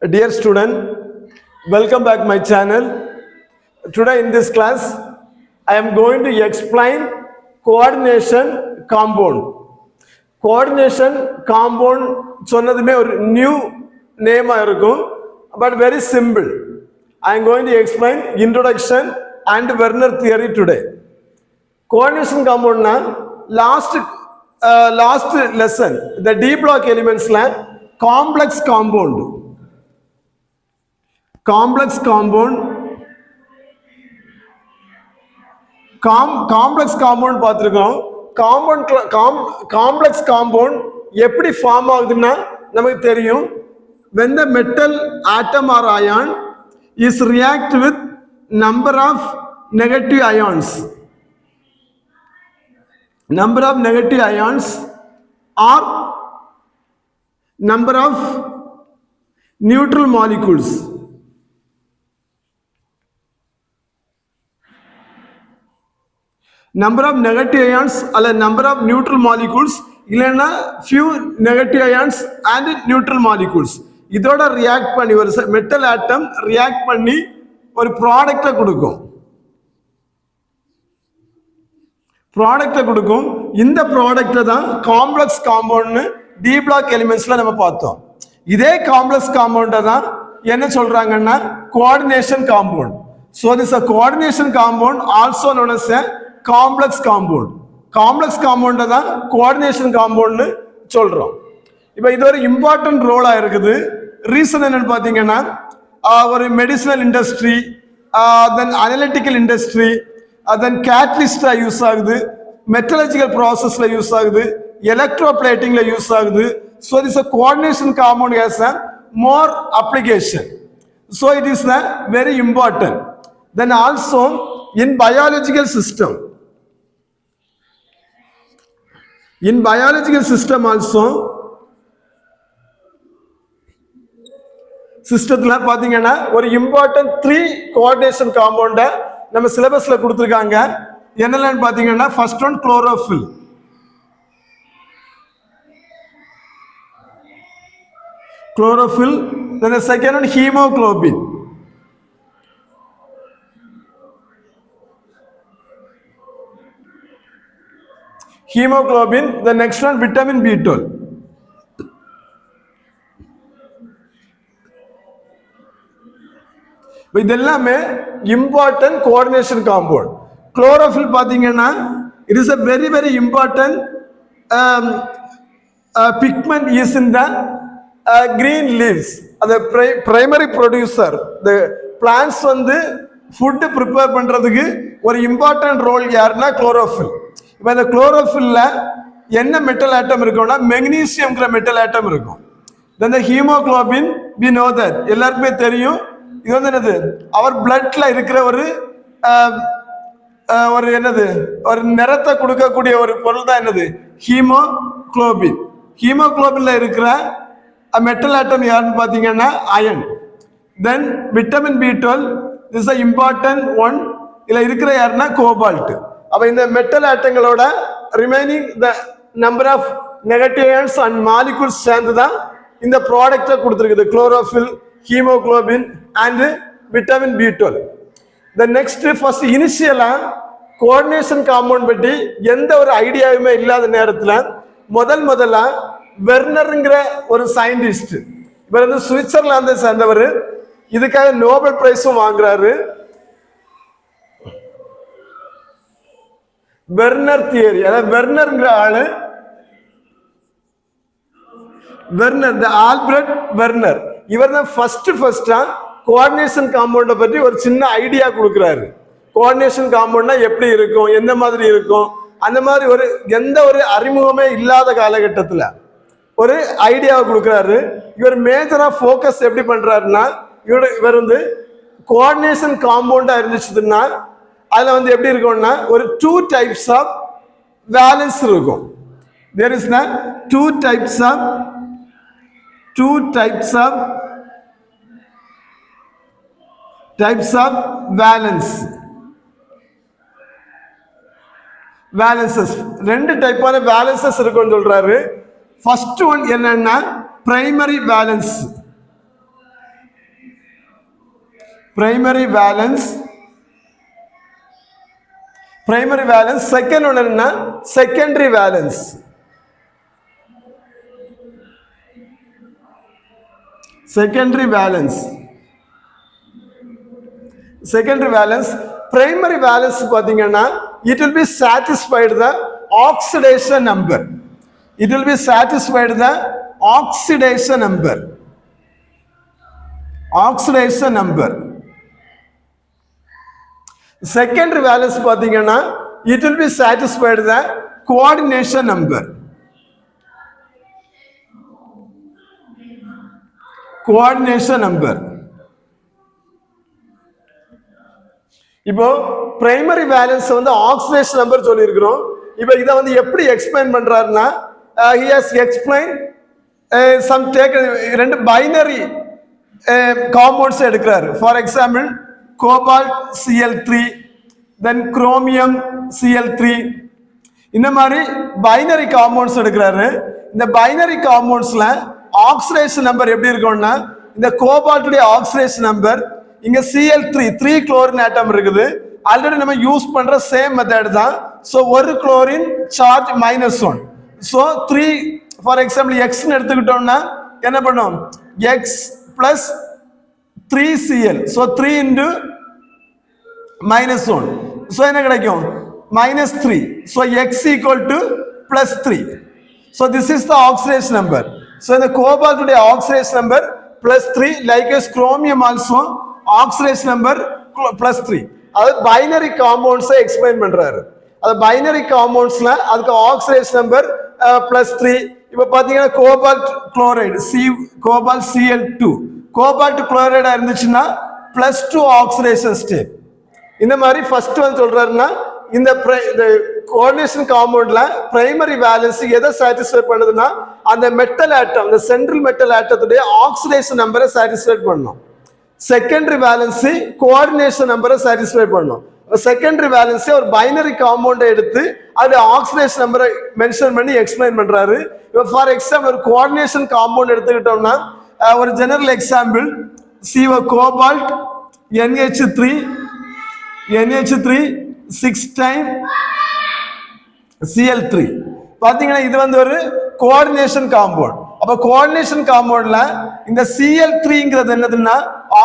Dear student, welcome back my channel. Today in this class, I am going to explain coordination compound. Coordination compound சொன்னதுமே ஒரு new name இருக்கும், but very simple. I am going to explain introduction and Werner theory today. Coordination compound na last lesson the D block elements la complex compound complex compound பார்த்திருக்கோம். Complex compound எப்படி form ஆகுதுன்னா நமக்கு தெரியும். when the metal atom or ion is react with number of negative ions or number of neutral molecules. Number of negative ions or number of neutral molecules இல்லைன்னா few negative ions and neutral molecules இதோட react பண்ணி ஒரு metal ஆட்டம் react பண்ணி ஒரு ப்ராடக்டை கொடுக்கும். இந்த ப்ராடக்டை தான் காம்ப்ளெக்ஸ் காம்பவுண்ட்னு டி பிளாக் எலிமெண்ட்ஸ்ல நம்ம பார்த்தோம். இதே காம்ப்ளெக்ஸ் காம்பவுண்டை தான் என்ன சொல்றாங்கன்னா coordination compound. So this a coordination compound also known as a complex compound தான் கோஆர்டினேஷன் காம்பவுண்ட்னு சொல்றோம். இப்போ இது ஒரு இம்பார்ட்டன்ட் ரோலா இருக்குது. ரீசன் என்னன்னு பார்த்தீங்கன்னா ஒரு மெடிசினல் இண்டஸ்ட்ரி, தென் அனலிட்டிக்கல் இண்டஸ்ட்ரி, தென் கேட்டலிஸ்டா யூஸ் ஆகுது, மெட்டலர்ஜிக்கல் ப்ராசஸ்ல யூஸ் ஆகுது, எலக்ட்ரோ பிளேட்டிங்ல யூஸ் ஆகுது. So this a coordination compound has a more application. So it is very important. Then also in biological system also சிஸ்டத்துல பாத்தீங்கன்னா ஒரு இம்பார்ட்டன்ட் 3 கோஆர்டினேஷன் காம்பவுண்ட நம்ம சிலபஸ்ல கொடுத்திருக்காங்க. என்னன்னு பாத்தீங்கன்னா first one chlorophyll, then the second one hemoglobin, the next one vitamin B12. இதெல்லாமே important coordination compound. Chlorophyll பாத்தீங்கன்னா it is a very very important pigment is in the green leaves. the primary producer, the plants வந்து food prepare பண்றதுக்கு ஒரு important role யாருன்னா chlorophyll. இப்போ இந்த குளோரோஃபில்ல என்ன metal ஆட்டம் இருக்கும்னா மெக்னீசியம்ங்கிற மெட்டல் ஆட்டம் இருக்கும். then the hemoglobin we know that எல்லாருக்குமே தெரியும். இது வந்து என்னது அவர் பிளட்ல இருக்கிற ஒரு ஒரு நிறத்தை கொடுக்கக்கூடிய ஒரு பொருள் தான் என்னது ஹீமோகுளோபின். ஹீமோகுளோபின்ல இருக்கிற மெட்டல் ஆட்டம் யாருன்னு பாத்தீங்கன்னா iron. Then vitamin B12 is a important one. இதுல இருக்கிற யாருன்னா கோபால்ட். அப்ப இந்த மெட்டல் ஆட்டங்களோட remaining the number of negative ions and molecules சேர்ந்து தான் இந்த ப்ராடக்டை கொடுத்துருக்குது, chlorophyll, haemoglobin and vitamin B12. The next first இனிஷியலா கோஆர்டினேஷன் காம்பவுண்ட் பற்றி எந்த ஒரு ஐடியாவுமே இல்லாத நேரத்தில் முதல்ல வெர்னர்ங்கிற ஒரு சயின்டிஸ்ட், இவர் வந்து சுவிட்சர்லாந்தை சேர்ந்தவர், இதுக்காக நோபல் பிரைஸும் வாங்குறாரு. வெர்னர் தியரி, அதாவது வெர்னர்ங்கிற ஆளு, வெர்னர் ஆல்பர்ட் வெர்னர், இவர் தான் ஃபர்ஸ்டா கோஆர்டினேஷன் காம்பவுண்டை பற்றி ஒரு சின்ன ஐடியா கொடுக்குறாரு. கோஆர்டினேஷன் காம்பவுண்ட்னா எப்படி இருக்கும், எந்த மாதிரி இருக்கும், அந்த மாதிரி எந்த ஒரு அறிமுகமே இல்லாத காலகட்டத்தில் ஒரு ஐடியாவை கொடுக்குறாரு. இவர் மேஜரா ஃபோக்கஸ் எப்படி பண்றாருன்னா இவர் வந்து கோஆர்டினேஷன் காம்பவுண்டா இருந்துச்சுன்னா அதுல வந்து எப்படி இருக்கும்னா ஒரு 2 types of valence இருக்கும். there is two types of valences. ரெண்டு டைப்பான வேலன்சஸ் இருக்குன்னு சொல்றாரு. ஃபர்ஸ்ட் ஒன் என்னன்னா primary valence. primary valence. Second one enna secondary valence. Secondary valence. Primary valence பாத்தீங்கன்னா it will be satisfied the oxidation number. Oxidation number. Secondary valence பாத்தீங்கன்னா it will be satisfied the coordination number. இப்போ primary valence வந்து oxidation number சொல்லியிருக்கிறோம். இப்போ இதை வந்து எப்படி explain பண்றாருன்னா he has explained some take ரெண்டு பைனரி காம்பவுண்ட்ஸ் எடுக்கிறாரு. For example cobalt Cl3, then chromium Cl3, இந்த மாதிரி பைனரி காம்பவுண்ட்ஸ் எடுக்கிறாரு. இந்த பைனரி காம்பவுண்ட்ஸ்ல ஆக்சிடேஷன் நம்பர் எப்படி இருக்கும்னா இந்த கோபால்ட்டுடைய ஆக்சிடேஷன் நம்பர் இங்க Cl3 3 குளோரின் ஆட்டம் இருக்குது. ஆல்ரெடி நம்ம யூஸ் பண்ற சேம் மெத்தட் தான். சோ ஒரு chlorine charge -1. So 3 for example x ன்னு எடுத்துக்கிட்டோம்னா என்ன பண்ணும் x plus 3Cl. So 3 into -1. So என்ன கிடைக்கும் -3. So x equal to +3. So this is the oxidation number. So the cobalt today oxidation number +3, likewise chromium also oxidation number +3. அது binary compounds explain பண்றாரு. அது binary காம்பவுண்ட்ஸ்ல அதுக்கு oxidation number +3. இப்போ பாத்தீங்கன்னா cobalt chloride cobalt Cl2 cobalt குளோரைடா இருந்துச்சுன்னா +2 oxidation state. இந்த மாதிரி ஃபர்ஸ்ட் வந்து சொல்றாருன்னா இந்த கோஆர்டினேஷன் காம்பவுண்ட்ல பிரைமரி வேலன்ஸ் எதை சாட்டிஸ்ஃபை பண்ணுதுன்னா அந்த மெட்டல் ஆட்டம், அந்த சென்ட்ரல் மெட்டல் ஆட்டத்துடைய ஆக்சிடேஷன் நம்பரை சாட்டிஸ்ஃபை பண்ணணும். செகண்டரி வேலன்ஸ் கோஆர்டினேஷன் நம்பரை சாட்டிஸ்ஃபை பண்ணணும். செகண்டரி வேலன்ஸ் ஒரு பைனரி காம்பவுண்டை எடுத்து அது ஆக்சிடேஷன் நம்பரை மென்ஷன் பண்ணி எக்ஸ்பிளைன் பண்றாரு. ஃபார் எக்ஸாம்பிள் ஒரு கோஆர்டினேஷன் காம்பவுண்ட் எடுத்துக்கிட்டோம்னா ஒரு general example CO cobalt NH3 6 time Cl3 பாத்தீங்கன்னா இது வந்து ஒரு கோஆர்டினேஷன் காம்பவுண்ட். அப்ப கோஆர்டினேஷன் காம்பவுண்ட்ல இந்த Cl3ங்கிறது என்னதுன்னா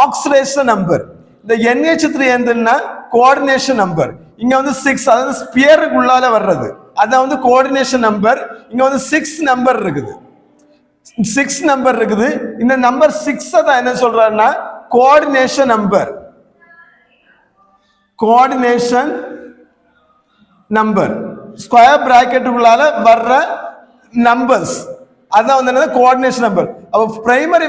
ஆக்சிடேஷன் நம்பர், இந்த NH3 என்னதுன்னா கோஆர்டினேஷன் நம்பர். இங்க வந்து 6 அதாவது ஸ்பியருக்கு உள்ளால வர்றது அதான் வந்து கோஆர்டினேஷன் நம்பர். இங்க வந்து 6 நம்பர் இருக்குது. இந்த நம்பர் 6 தான் என்ன சொல்றாருன்னா கோஆர்டினேஷன் நம்பர் ஸ்கொயர் பிராக்கெட்டுக்குள்ளால வர்ற நம்பர்ஸ் அதான் வந்து என்னது கோஆர்டினேஷன் நம்பர். அப்ப பிரைமரி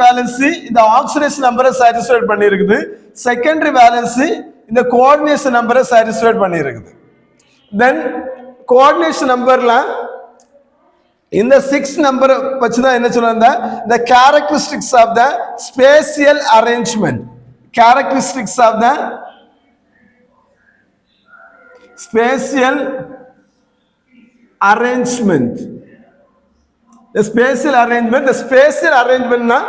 வேலன்ஸ் இந்த ஆக்சிடேஷன் நம்பரை சாட்டிஸ்ஃபை பண்ணியிருக்குது. செகண்டரி வேலன்ஸ் இந்த கோஆர்டினேஷன் நம்பரை சாட்டிஸ்ஃபை பண்ணியிருக்குது. தென் கோஆர்டினேஷன் நம்பர்ல இந்த 6 நம்பர் வச்சுதான் என்ன சொல்றாங்க the characteristics of the spatial arrangement. The spatial arrangement na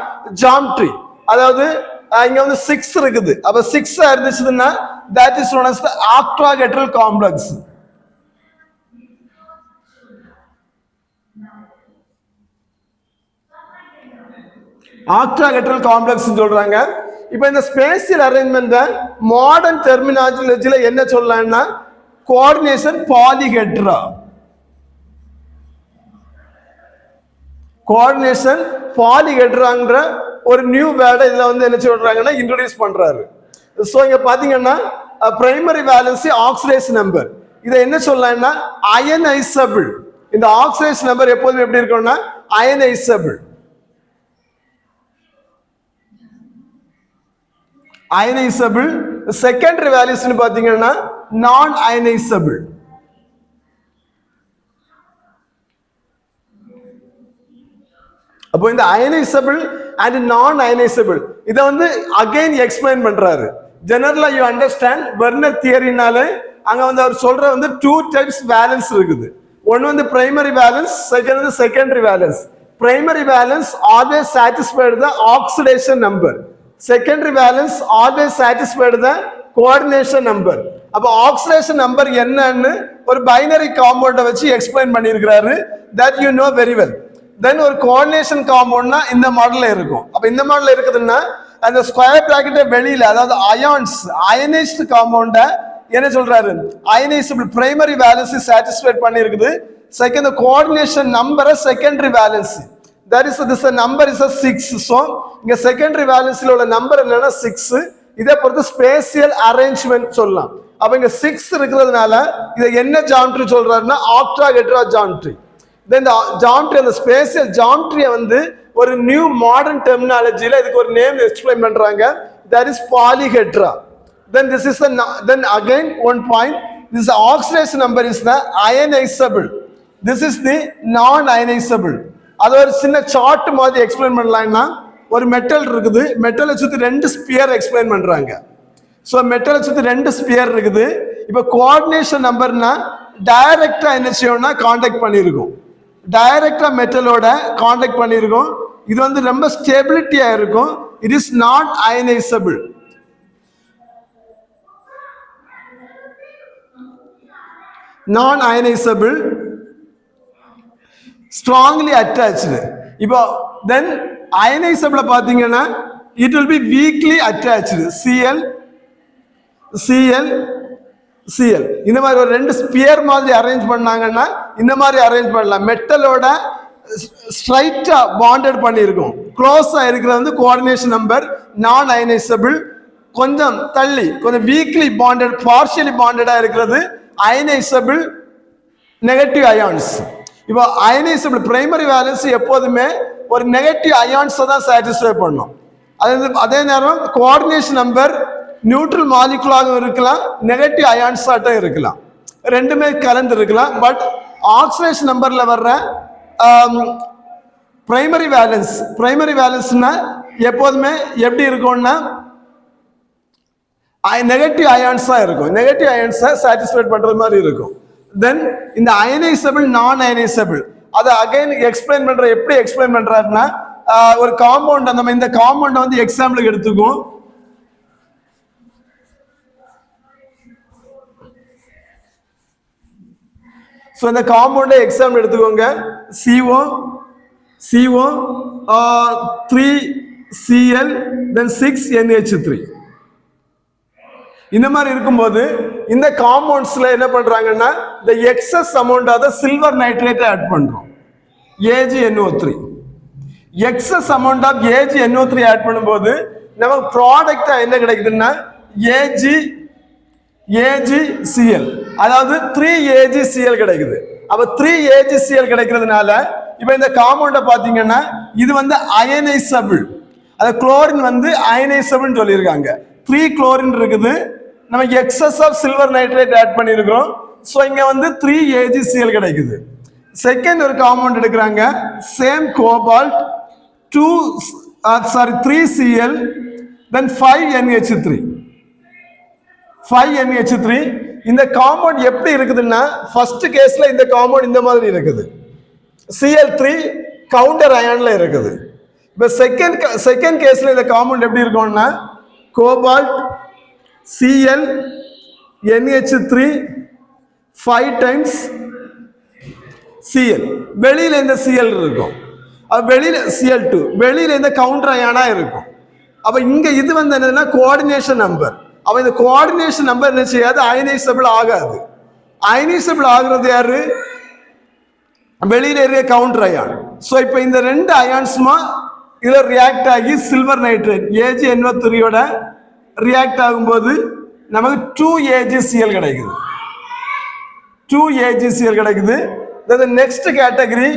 geometry. அதாவது இங்க வந்து 6 இருக்குது. அப்ப 6 இருந்துச்சுன்னா that is known as the octahedral complex. octahedral complex சொல்றாங்க. இப்போ இந்த ஸ்பேஷியல் அரேஞ்ச்மெண்ட் மாடர்ன் டெர்மினாலஜில என்ன சொல்லலாம்னா கோஆர்டினேஷன் பாலிஹெட்ரா. ஒரு நியூ வேர்டை இதுல வந்து என்ன சொல்றாங்கன்னா இன்ட்ரோடியூஸ் பண்றாரு. சோ இங்க பாத்தீங்கன்னா பிரைமரி வேலன்ஸ் ஆக்சிடேஷன் நம்பர் இதை என்ன சொல்லலாம்னா அயனைசபிள். இந்த ஆக்சிடேஷன் நம்பர் எப்போதுமே எப்படி இருக்கும்னா அயனைசபிள். செகண்டரி வேல்யூஸ் பாத்தீங்கன்னா நான் அயனைசபிள். அப்போ இந்த அயனைசபிள் அண்ட் நான் அயனைசபிள் இதை வந்து அகைன் எக்ஸ்பிளைன் பண்றாரு. ஜெனரலா யூ அண்டர்ஸ்டாண்ட் வெர்னர் தியரினாலே அங்க வந்து அவர் சொல்ற வந்து 2 டைப்ஸ் வேலன்ஸ் இருக்குது. ஒன்னு வந்து பிரைமரி வேலன்ஸ், செகண்ட் வந்து secondary valence. Primary valence always satisfied the oxidation number. secondary valence always satisfied the coordination number. அப்ப ஆக்சிடேஷன் நம்பர் என்னன்னு ஒரு பைனரி காம்பவுண்ட வச்சு எக்ஸ்பிளைன் பண்ணியிருக்கிறாரு. that you know very well. then ஒரு கோஆர்டினேஷன் காம்பவுண்ட்னா இந்த மாடல்ல இருக்கும். அப்ப இந்த மாடல்ல இருக்குதுன்னா அந்த ஸ்கொயர் பிராக்கெட் வெளியில அதாவது அயான்ஸ் அயனைஸ்டு காம்பவுண்ட என்ன சொல்றாரு, அயனைசபிள் பிரைமரி வேலன்ஸ் சாட்டிஸ்ஃபைட் பண்ணியிருக்குது. செகண்ட் கோஆர்டினேஷன் நம்பரை secondary valency that is this number is a 6. so இங்க செகண்டரி வேலன்ஸ்ல உள்ள நம்பர் என்னன்னா 6. இதை பொறுத்து ஸ்பேசியல் அரேஞ்ச்மெண்ட் சொல்லலாம். அப்ப இங்க 6 இருக்கிறதுனால இதை என்ன ஜாமெட்ரி சொல்றாருன்னா ஆக்டாஹெட்ரா ஜாமெட்ரி. தென் இந்த ஜாமெட்ரி அந்த ஸ்பேசியல் ஜாமெட்ரியை வந்து ஒரு நியூ மாடர்ன் டெர்மினாலஜில இதுக்கு ஒரு நேம் எக்ஸ்பிளைன் பண்றாங்க, that is polyhedra. then this is the then again one point, this oxidation number is the ionizable, this is the non ionizable. அது ஒரு சின்ன சார்ட் மாதிரி எக்ஸ்பிளைன் பண்ணலாம்னா ஒரு மெட்டல் இருக்குது, மெட்டலை சுத்தி ரெண்டு ஸ்பியர் எக்ஸ்பிளைன் பண்றாங்க. ஸோ மெட்டலை சுத்தி ரெண்டு ஸ்பியர் இருக்குது. இப்போ கோஆர்டினேஷன் நம்பர்னா டைரக்டா என்ன செய்யணும்னா கான்டாக்ட் பண்ணியிருக்கும், டைரக்டா மெட்டலோட கான்டாக்ட் பண்ணியிருக்கும். இது வந்து ரொம்ப ஸ்டெபிலிட்டியா இருக்கும். It is not ionizable. Non ionizable, strongly attached. இப்போ தென் அயனைசபிள பாத்தீங்கன்னா it will be weakly attached. Cl Cl Cl இந்த மாதிரி ஒரு ரெண்டு ஸ்பியர் மாதிரி அரேஞ்ச் பண்ணாங்கன்னா இந்த மாதிரி அரேஞ்ச் பண்ணலாம். மெட்டலோட ஸ்ட்ரைட்டா பாண்டட் பண்ணியிருக்கும். க்ளோஸா இருக்கிறது வந்து கோஆர்டினேஷன் நம்பர் நான் அயனைசபிள். கொஞ்சம் தள்ளி கொஞ்சம் வீக்லி பாண்டட் பார்ஷியலி பாண்டடா இருக்கிறது அயனைசபிள் நெகட்டிவ் அயான்ஸ். இப்போ அயனைசபிள் பிரைமரி வேலன்ஸ் எப்போதுமே ஒரு நெகட்டிவ் அயான்ஸை தான் சாட்டிஸ்ஃபை பண்ணும். அதே நேரம் கோஆர்டினேஷன் நம்பர் நியூட்ரல் மாலிகுலாகவும் இருக்கலாம், நெகட்டிவ் அயான்ஸாட்டும் இருக்கலாம், ரெண்டுமே கலந்து இருக்கலாம். பட் ஆக்சிடேஷன் நம்பர்ல வர்ற பிரைமரி வேலன்ஸ்னா எப்போதுமே எப்படி இருக்கும்னா நெகட்டிவ் அயான்ஸா இருக்கும், நெகட்டிவ் அயான்ஸை சாட்டிஸ்ஃபைட் பண்ற மாதிரி இருக்கும். தென் இந்த அயனைசபிள் நான் அயனைசபிள் அதை அகைன் எக்ஸ்பிளைன் பண்ற, எப்படி எக்ஸ்பிளைன் பண்றாருன்னா ஒரு காம்பவுண்ட் நம்ம இந்த காம்பவுண்டை வந்து எக்ஸாம்பிளுக்கு எடுத்துக்கும். ஸோ இந்த காம்பவுண்டை எக்ஸாம்பிள் எடுத்துக்கோங்க. CO CO 3Cl then 6NH3 இந்த மாதிரி இருக்கும்போது இந்த காம்பவுண்ட்ஸ்ல என்ன பண்றாங்கன்னா the excess amount of the silver nitrate add பண்றோம், AgNO3. excess amount of AgNO3 add பண்ணும்போது நமக்கு ப்ராடக்டா என்ன கிடைக்குதுன்னா AgCl, அதாவது 3AgCl கிடைக்குது. அப்ப 3AgCl கிடைக்கிறதுனால இப்ப இந்த காம்பவுண்ட பாத்தீங்கன்னா இது வந்து அயனைசபிள். அது குளோரின் வந்து அயனைசபிள் சொல்லியிருக்காங்க. 3 குளோரின் இருக்குது, நமக்கு excess of silver nitrate add பண்ணியிருக்கிறோம். ஸோ இங்க வந்து 3AgCl கிடைக்குது. செகண்ட் ஒரு காம்பவுண்ட் எடுக்கிறாங்க, same cobalt 3Cl then 5NH3. இந்த காம்பவுண்ட் எப்படி இருக்குதுன்னா ஃபர்ஸ்ட் கேஸ்ல இந்த காம்பவுண்ட் இந்த மாதிரி இருக்குது, Cl3 கவுண்டர் அயான்ல இருக்குது. இப்ப செகண்ட் கேஸ்ல இந்த காம்பவுண்ட் எப்படி இருக்கும்னா cobalt Cl NH3 5 times Cl, வெளியில இந்த Cl இருக்கும், வெளியில Cl2 வெளியில இந்த கவுண்டர் அயானா இருக்கும். அப்ப இங்க இது வந்து என்னன்னா கோஆர்டினேஷன் நம்பர். அப்ப இந்த கோஆர்டினேஷன் நம்பர் என்ன செய்யாது, அயனைசபிள் ஆகாது. அயனைசபிள் ஆகுறது யாரு, வெளியில இருக்க கவுண்டர் அயான். ஸோ இப்போ இந்த ரெண்டு அயான்ஸுமா இதில் ரியாக்ட் ஆகி சில்வர் நைட்ரேட் AgNO3யோட ரியாக்ட் ஆகும்போது நமக்கு 2AgCl கிடைக்குது. 2AgCl கிடைக்குது. Next category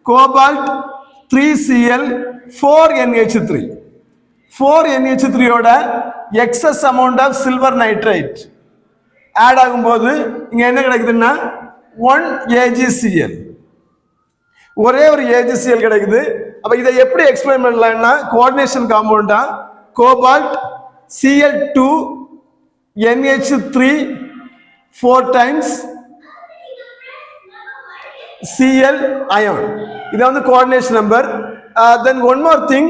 cobalt 3Cl 4NH3. 4NH3யோட excess amount of silver nitrate add ஆகும்போது இங்க என்ன கிடைக்குதுன்னா 1AgCl, ஒரே ஒரு AgCl கிடைக்குது. அப்ப இதை எப்படி எக்ஸ்பிளைன் பண்ணலாம்னா கோஆர்டினேஷன் காம்பவுண்டா cobalt Cl2 NH3 4 times Cl ion. இது வந்து coordination number. Then one more thing,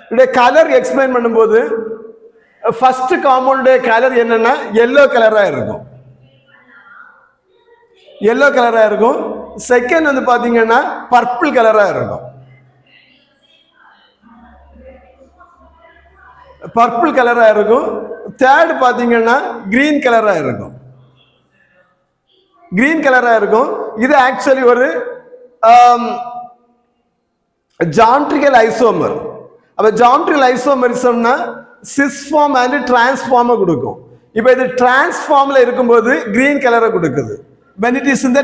இதோட கலர் எக்ஸ்பிளைன் பண்ணும்போது ஃபர்ஸ்ட் காம்பவுண்டோட கலர் என்னன்னா எல்லோ கலரா இருக்கும். எல்லோ கலரா இருக்கும். செகண்ட் வந்து பாத்தீங்கன்னா பர்பிள் கலரா இருக்கும். பர்பிள் கலரா இருக்கும். தேர்ட் பாத்தீங்கன்னா கிரீன் கலரா இருக்கும். கிரீன் கலரா இருக்கும். இது ஆக்சுவலி ஒரு ஜாமெட்ரிக்கல் ஐசோமர். அப்ப ஜாமெட்ரிக்கல் ஐசோமரிசம்னா சிஸ் ஃபார்ம் அண்ட் டிரான்ஸ்ஃபார்மை கொடுக்கும். இப்போ இது டிரான்ஸ்ஃபார்ம்ல இருக்கும்போது கிரீன் கலரை கொடுக்குது. when it is in the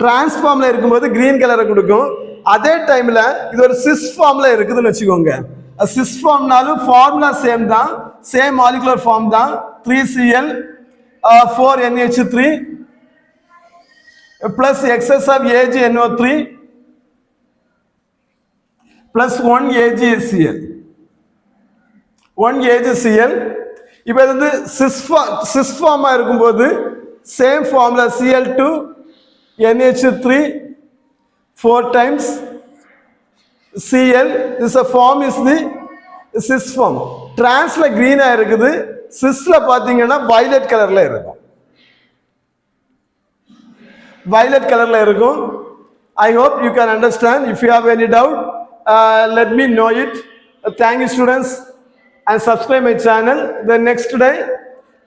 டிரான்ஸ்ஃபார்ம்ல இருக்கும்போது கிரீன் கலரை கொடுக்கும். அதே டைம்ல இது ஒரு சிஸ் ஃபார்ம்ல இருக்குதுன்னு வச்சுக்கோங்க. சிஸ் ஃபார்ம்னாலும் ஃபார்முலா சேம் தான், சேம் மாலிகுலர் ஃபார்ம் தான். 3Cl 4NH3 plus excess of AgNO3 plus 1 AgCl. 1 AgCl. இப்போ இது வந்து சிஸ் ஃபார்மா இருக்கும்போது same formula Cl2 NH3 4 times Cl. this form is the cis form. டிரான்ஸ்ல கிரீனா இருக்குது, சிஸ்ல பாத்தீங்கன்னா வயலட் கலர்ல இருக்கும். வயலட் கலர்ல இருக்கும். I hope you can understand. If you have any doubt, let me know it. Thank you, students, and subscribe my channel. The next day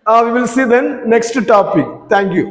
we will see then next topic. Thank you.